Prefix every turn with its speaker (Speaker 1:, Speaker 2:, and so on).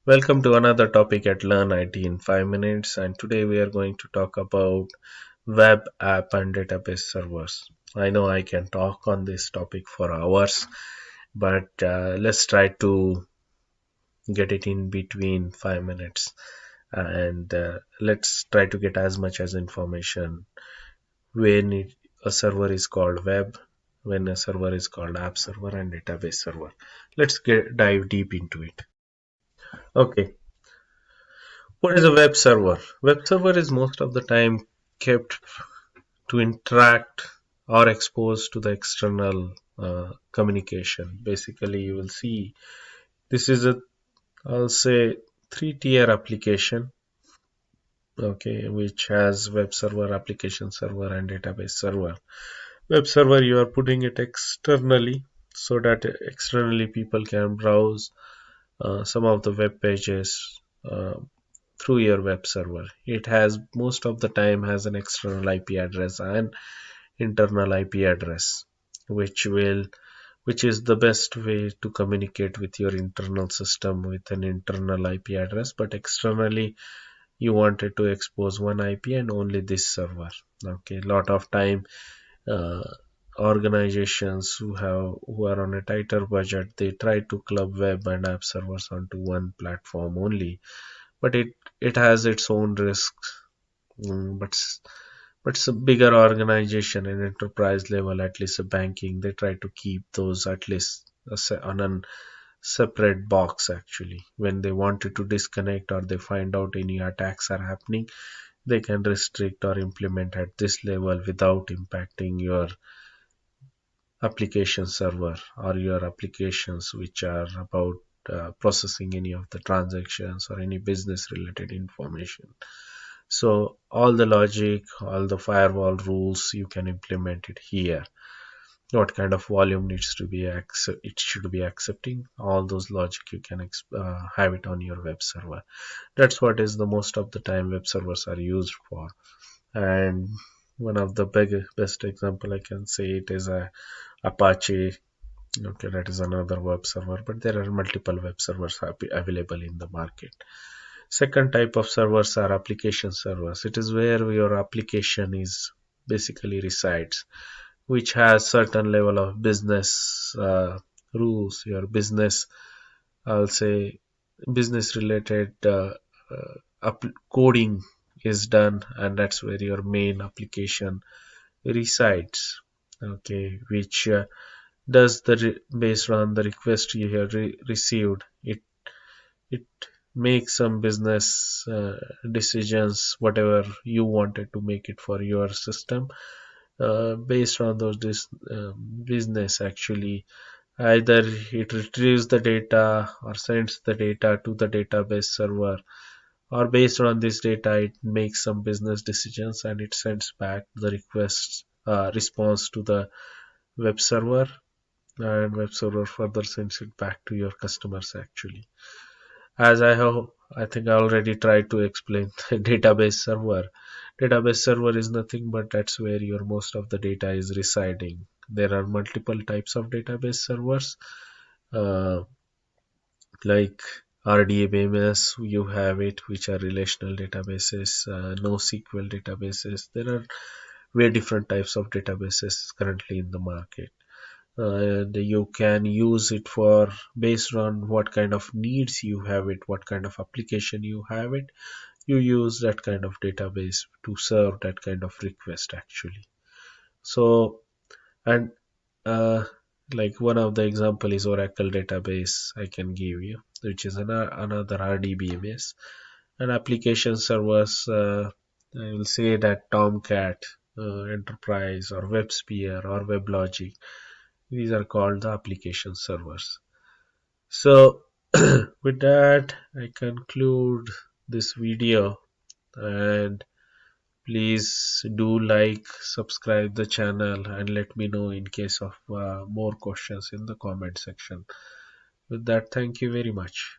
Speaker 1: Welcome to another topic at Learn IT in 5 minutes, and today we are going to talk about web app and database servers. I know I can talk on this topic for hours, but let's try to get it in between 5 minutes and let's try to get as much as information when a server is called web, when a server is called app server and database server. Let's dive deep into it. Okay. What is a web server? Web server is most of the time kept to interact or exposed to the external communication. Basically, you will see this is a, I'll say, three-tier application, okay, which has web server, application server, and database server. Web server, you are putting it externally so that externally people can browse some of the web pages through your web server. It has most of the time has an external IP address and internal IP address, which will which is the best way to communicate with your internal system with an internal IP address, but externally you wanted to expose one IP and only this server. Okay, lot of time uh, organizations who are on a tighter budget, they try to club web and app servers onto one platform only, but it has its own risks. But it's a bigger organization, an enterprise level, at least a banking, they try to keep those at least on a separate box. Actually, when they wanted to disconnect or they find out any attacks are happening, they can restrict or implement at this level without impacting your application server or your applications which are about processing any of the transactions or any business related information. So all the logic, all the firewall rules, you can implement it here. What kind of volume needs to be it should be accepting, all those logic you can have it on your web server. That's what is the most of the time web servers are used for. And one of the best example I can say it is a Apache. Okay, that is another web server, but there are multiple web servers available in the market. Second type of servers are application servers. It is where your application is basically resides, which has certain level of business rules. Your business, I'll say, business related coding is done, and that's where your main application resides. Okay, which does based on the request you have received, it makes some business decisions whatever you wanted to make it for your system. Based on those business, actually either it retrieves the data or sends the data to the database server, or based on this data it makes some business decisions and it sends back the request response to the web server, and web server further sends it back to your customers. Actually, as I think I already tried to explain the database server is nothing but that's where your most of the data is residing. There are multiple types of database servers, uh, like RDBMS, you have it, which are relational databases, NoSQL databases. There are very different types of databases currently in the market. And you can use it for based on what kind of needs you have it, what kind of application you have it, you use that kind of database to serve that kind of request. Actually, so and uh, like one of the example is Oracle database I can give you, which is another RDBMS. And application servers, I will say that Tomcat, Enterprise, or WebSphere, or WebLogic, these are called the application servers. So with that I conclude this video, and please do like, subscribe the channel, and let me know in case of more questions in the comment section. With that, thank you very much.